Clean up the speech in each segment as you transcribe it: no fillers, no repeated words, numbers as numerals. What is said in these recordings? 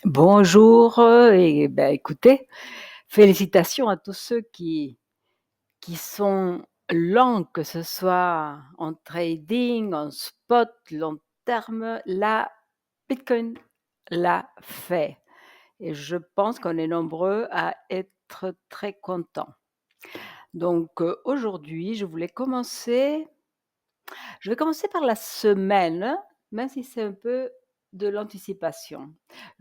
Bonjour, écoutez, félicitations à tous ceux qui sont lents, que ce soit en trading, en spot, long terme. Là, Bitcoin l'a fait et je pense qu'on est nombreux à être très contents. Donc, aujourd'hui, je vais commencer par la semaine, même si c'est un peu de l'anticipation.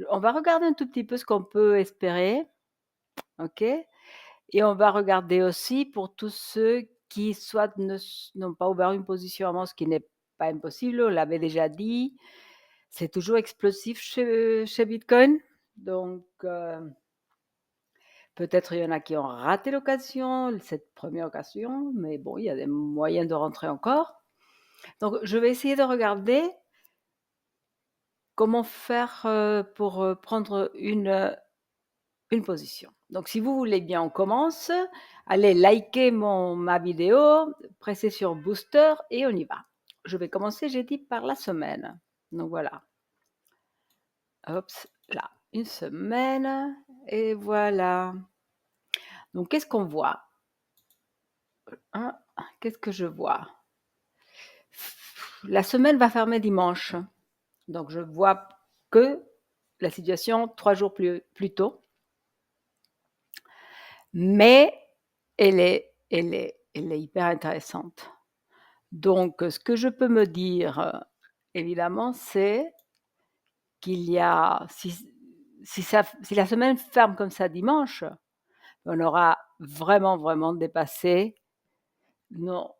On va regarder un tout petit peu ce qu'on peut espérer, OK? Et on va regarder aussi pour tous ceux qui soit n'ont pas ouvert une position avant, ce qui n'est pas impossible, on l'avait déjà dit. C'est toujours explosif chez Bitcoin. Donc, peut-être il y en a qui ont raté l'occasion, cette première occasion, mais bon, il y a des moyens de rentrer encore. Donc, je vais essayer de regarder comment faire, pour, prendre une position. Donc si vous voulez bien, on commence. Allez liker ma vidéo, pressez sur booster et on y va. Je vais commencer, j'ai dit, par la semaine. Donc voilà. Hop, là, une semaine et voilà. Donc qu'est-ce qu'on voit? Hein, qu'est-ce que je vois? La semaine va fermer dimanche. Donc je vois que la situation 3 jours plus tôt. Mais elle est hyper intéressante. Donc, ce que je peux me dire, évidemment, c'est qu'il y a si la semaine ferme comme ça dimanche, on aura vraiment, vraiment dépassé nos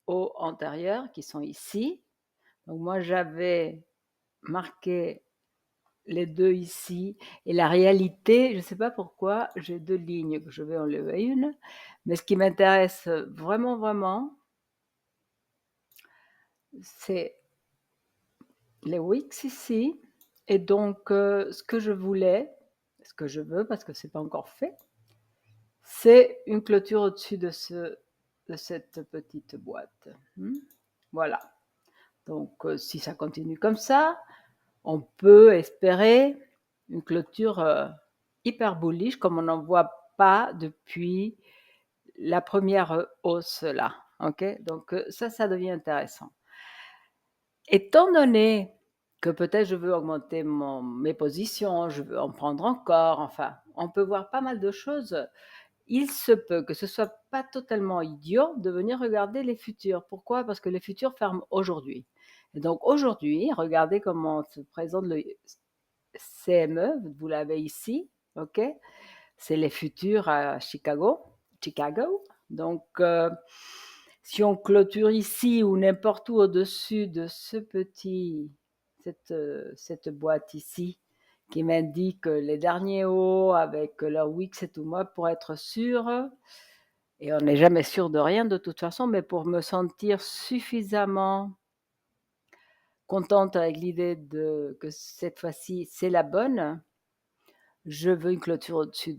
hauts antérieurs qui sont ici. Donc moi, j'avais marqué les 2 ici et la réalité, je ne sais pas pourquoi, j'ai 2 lignes que je vais enlever une, mais ce qui m'intéresse, vraiment, vraiment, c'est les wicks ici. Et donc, ce que je veux, parce que c'est pas encore fait, c'est une clôture au-dessus de cette petite boîte. Voilà. Donc, si ça continue comme ça, on peut espérer une clôture hyper bullish, comme on n'en voit pas depuis la première hausse là. Ok, donc ça devient intéressant. Étant donné que peut-être je veux augmenter mes positions, je veux en prendre encore, enfin, on peut voir pas mal de choses. Il se peut que ce soit pas totalement idiot de venir regarder les futurs. Pourquoi? Parce que les futurs ferment aujourd'hui. Et donc aujourd'hui, regardez comment se présente le CME, vous l'avez ici, ok? C'est les futurs à Chicago. Donc, si on clôture ici ou n'importe où au-dessus de cette boîte ici, qui m'indique les derniers hauts avec leur Wix et tout, moi, pour être sûr, et on n'est jamais sûr de rien de toute façon, mais pour me sentir suffisamment contente avec l'idée que cette fois-ci, c'est la bonne, je veux une clôture au-dessus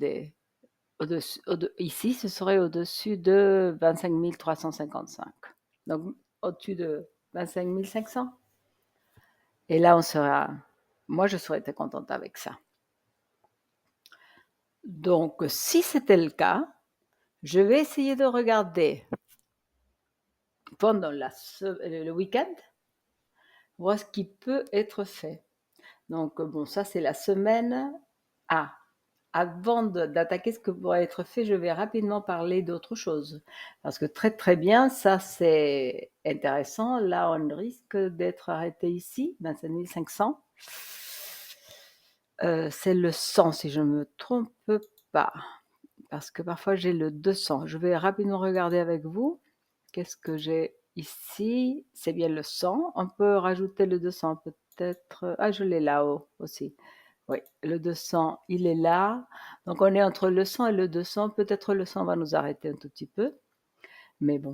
ici, ce serait au-dessus de 25 355. Donc, au-dessus de 25 500. Et là, moi, je serais très contente avec ça. Donc, si c'était le cas, je vais essayer de regarder pendant le week-end, voir ce qui peut être fait. Donc, bon, ça, c'est la semaine A. Avant d'attaquer ce que pourrait être fait, je vais rapidement parler d'autre chose. Parce que très très bien, ça c'est intéressant. Là, on risque d'être arrêté ici, 25 500. C'est le 100 si je ne me trompe pas. Parce que parfois j'ai le 200. Je vais rapidement regarder avec vous. Qu'est-ce que j'ai ici? C'est bien le 100. On peut rajouter le 200 peut-être. Ah, je l'ai là-haut aussi. Oui, le 200, il est là. Donc, on est entre le 100 et le 200. Peut-être le 100 va nous arrêter un tout petit peu. Mais bon,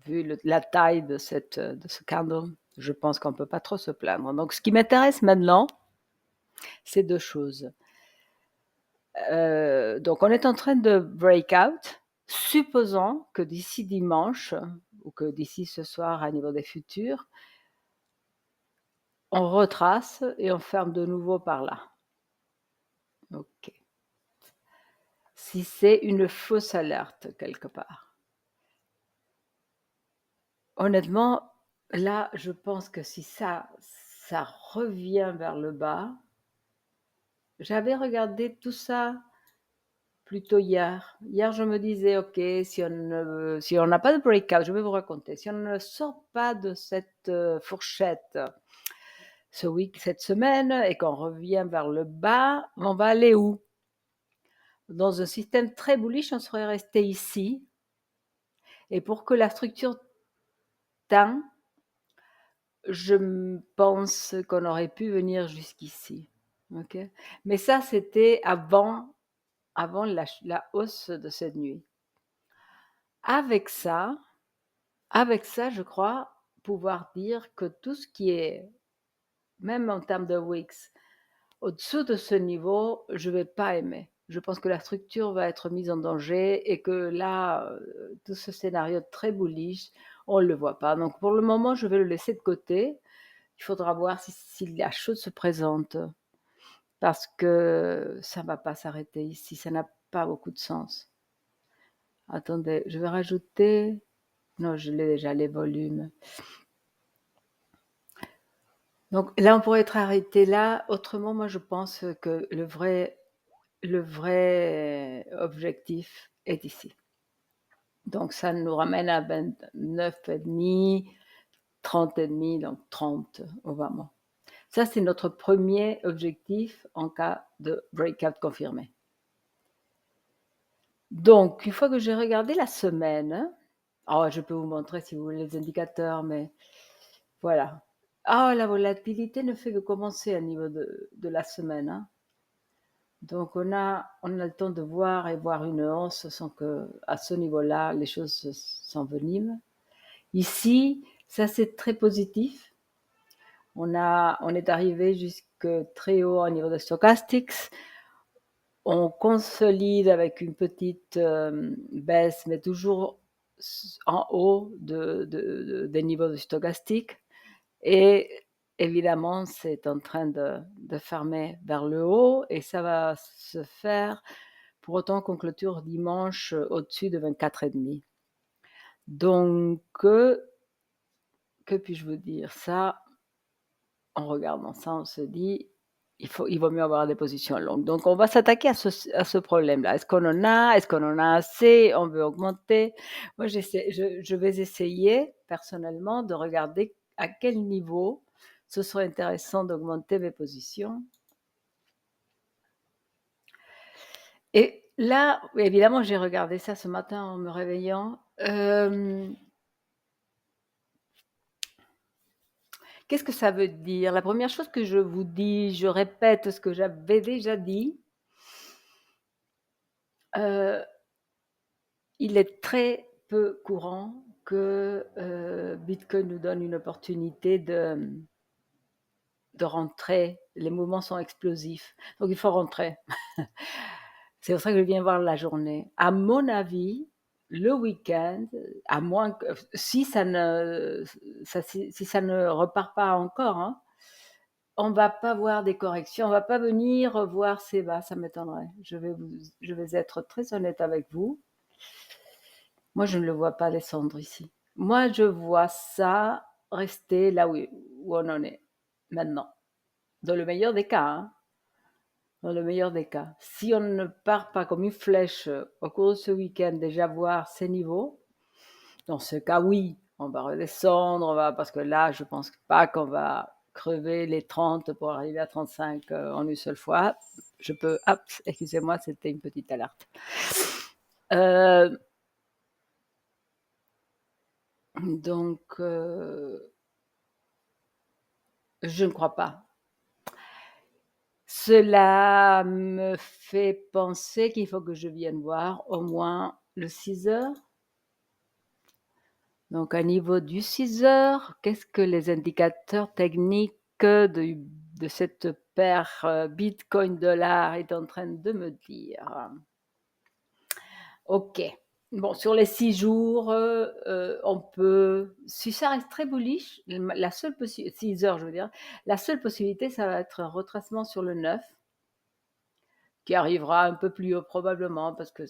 vu la taille de ce candle, je pense qu'on ne peut pas trop se plaindre. Donc, ce qui m'intéresse maintenant, c'est 2 choses. Donc, on est en train de break out. Supposons que d'ici dimanche, ou que d'ici ce soir, à niveau des futurs, on retrace et on ferme de nouveau par là. OK. Si c'est une fausse alerte quelque part. Honnêtement, là, je pense que si ça revient vers le bas, j'avais regardé tout ça plutôt hier. Hier, je me disais: «OK, si on n'a pas de breakout», je vais vous raconter, si on ne sort pas de cette, fourchette cette semaine et qu'on revient vers le bas, on va aller où? Dans un système très bullish, on serait resté ici et pour que la structure tint, je pense qu'on aurait pu venir jusqu'ici, OK? Mais ça, c'était avant la hausse de cette nuit. Avec ça je crois pouvoir dire que tout ce qui est, même en termes de Wix, au-dessous de ce niveau, je vais pas aimer. Je pense que la structure va être mise en danger et que là, tout ce scénario très bullish, on le voit pas. Donc pour le moment, je vais le laisser de côté. Il faudra voir si la chose se présente, parce que ça va pas s'arrêter ici, ça n'a pas beaucoup de sens. Attendez, je vais rajouter non, je l'ai déjà les volumes. Donc là, on pourrait être arrêté là. Autrement, moi, je pense que le vrai objectif est ici. Donc ça nous ramène à 29,5, 30,5, donc 30 au moment. Ça, c'est notre premier objectif en cas de breakout confirmé. Donc, une fois que j'ai regardé la semaine, oh, je peux vous montrer si vous voulez les indicateurs, mais voilà. Ah, la volatilité ne fait que commencer au niveau de la semaine, hein. Donc on a le temps de voir et voir une hausse sans que, à ce niveau-là, les choses s'enveniment. Ici, ça c'est très positif. On est arrivé jusque très haut au niveau de stochastics. On consolide avec une petite baisse, mais toujours en haut des niveaux de stochastique. Et évidemment, c'est en train de fermer vers le haut et ça va se faire pour autant qu'on clôture dimanche au-dessus de 24,5. Donc, que puis-je vous dire? Ça, en regardant ça, on se dit, il vaut mieux avoir des positions longues. Donc, on va s'attaquer à ce problème-là. Est-ce qu'on en a? Est-ce qu'on en a assez? On veut augmenter? Moi, je vais essayer personnellement de regarder à quel niveau ce serait intéressant d'augmenter mes positions. Et là, évidemment, j'ai regardé ça ce matin en me réveillant. Qu'est-ce que ça veut dire? La première chose que je vous dis, je répète ce que j'avais déjà dit. Il est très peu courant que Bitcoin nous donne une opportunité de rentrer. Les mouvements sont explosifs. Donc il faut rentrer. C'est pour ça que je viens voir la journée. À mon avis, le week-end, à moins que si ça ne repart pas encore, hein, on va pas voir des corrections, on va pas venir voir ces bas, ça m'étonnerait. Je vais être très honnête avec vous. Moi, je ne le vois pas descendre ici. Moi, je vois ça rester là où on en est maintenant. Dans le meilleur des cas, hein. Dans le meilleur des cas. Si on ne part pas comme une flèche au cours de ce week-end déjà voir ces niveaux, dans ce cas, oui, on va redescendre, parce que là, je pense pas qu'on va crever les 30 pour arriver à 35 en une seule fois. Excusez-moi, c'était une petite alerte. Donc, je ne crois pas. Cela me fait penser qu'il faut que je vienne voir au moins le 6 heures. Donc, à niveau du 6 heures, qu'est-ce que les indicateurs techniques de cette paire Bitcoin-dollar est en train de me dire? OK. Bon, sur les 6 jours, on peut, si ça reste très bullish, la seule 6 heures, je veux dire, la seule possibilité, ça va être un retracement sur le 9. qui arrivera un peu plus haut probablement parce que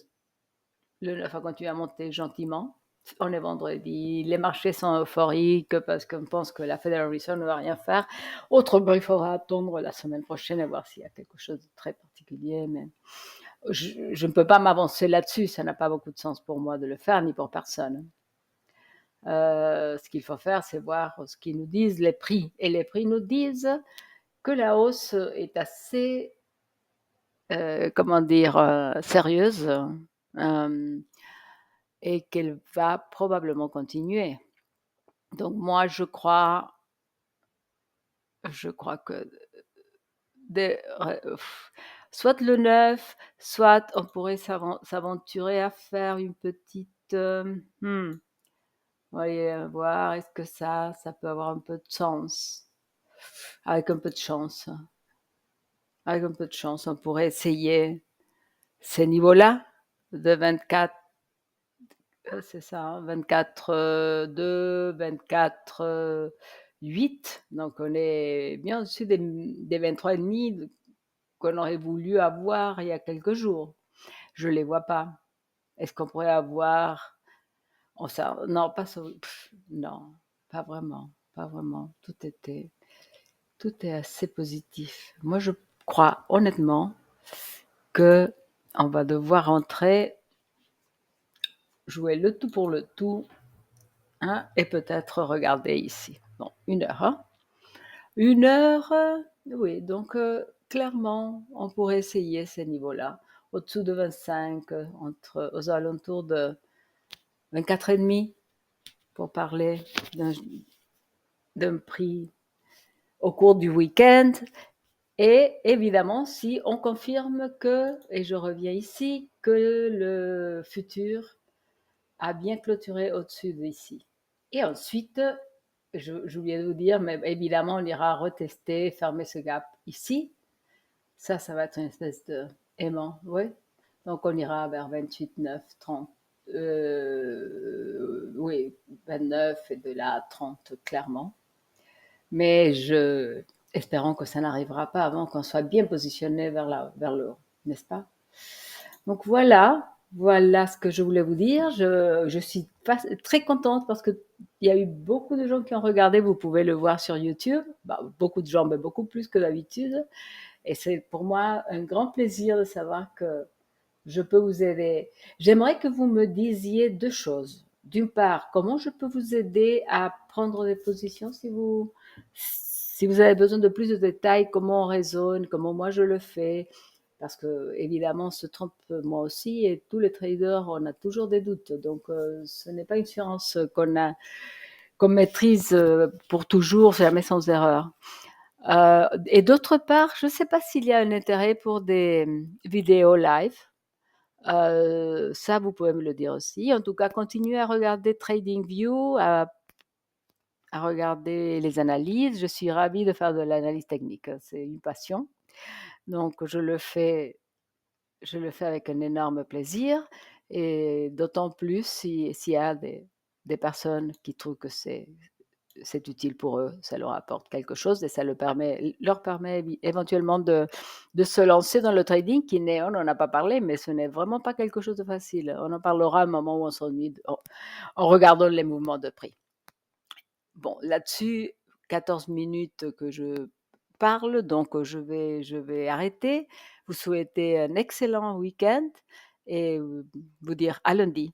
le 9 a continué à monter gentiment. On est vendredi, les marchés sont euphoriques parce qu'on pense que la Federal Reserve ne va rien faire. Autrement, il faudra attendre la semaine prochaine et voir s'il y a quelque chose de très particulier. Mais je ne peux pas m'avancer là-dessus. Ça n'a pas beaucoup de sens pour moi de le faire, ni pour personne. Ce qu'il faut faire, c'est voir ce qu'ils nous disent les prix. Et les prix nous disent que la hausse est assez, comment dire, sérieuse. Et qu'elle va probablement continuer. Donc moi, je crois que soit le 9, soit on pourrait s'aventurer à faire une petite... voyez, voir, est-ce que ça peut avoir un peu de sens. Avec un peu de chance. Avec un peu de chance, on pourrait essayer ces niveaux-là de 24. C'est ça, 24,2, 24,8. Donc, on est bien au-dessus des 23,5 qu'on aurait voulu avoir il y a quelques jours. Je ne les vois pas. Est-ce qu'on pourrait avoir... non, pas ça. Non, pas vraiment. Pas vraiment. Tout est assez positif. Moi, je crois honnêtement qu'on va devoir entrer, jouer le tout pour le tout, et peut-être regarder ici. Bon, 1 heure. Hein. 1 heure, oui, donc clairement, on pourrait essayer ces niveaux-là. Au-dessous de 25, aux alentours de 24,5 pour parler d'un prix au cours du week-end. Et évidemment, si on confirme que, et je reviens ici, que le futur a bien clôturé au-dessus d'ici. Et ensuite, j'ai oublié de vous dire, mais évidemment, on ira retester, fermer ce gap ici. Ça va être une espèce de aimant, oui. Donc, on ira vers 28, 9, 30. Oui, 29 et de là 30, clairement. Mais espérons que ça n'arrivera pas avant qu'on soit bien positionné vers le haut, n'est-ce pas? Donc voilà ce que je voulais vous dire. Je suis très contente parce qu'il y a eu beaucoup de gens qui ont regardé. Vous pouvez le voir sur YouTube. Beaucoup de gens, mais beaucoup plus que d'habitude. Et c'est pour moi un grand plaisir de savoir que je peux vous aider. J'aimerais que vous me disiez 2 choses. D'une part, comment je peux vous aider à prendre des positions si vous avez besoin de plus de détails, comment on raisonne, comment moi je le fais. Parce que, évidemment, on se trompe moi aussi et tous les traders, on a toujours des doutes. Donc, ce n'est pas une science qu'on maîtrise pour toujours, jamais sans erreur. Et d'autre part, je ne sais pas s'il y a un intérêt pour des vidéos live. Ça, vous pouvez me le dire aussi. En tout cas, continuez à regarder TradingView, à regarder les analyses. Je suis ravie de faire de l'analyse technique. C'est une passion. Donc, je le fais avec un énorme plaisir et d'autant plus s'il y a des personnes qui trouvent que c'est utile pour eux, ça leur apporte quelque chose et ça leur permet éventuellement de se lancer dans le trading qui n'est, on n'en a pas parlé, mais ce n'est vraiment pas quelque chose de facile. On en parlera au moment où on s'ennuie en regardant les mouvements de prix. Bon, là-dessus, 14 minutes que je parle, donc je vais arrêter. Vous souhaiter un excellent week-end et vous dire à lundi.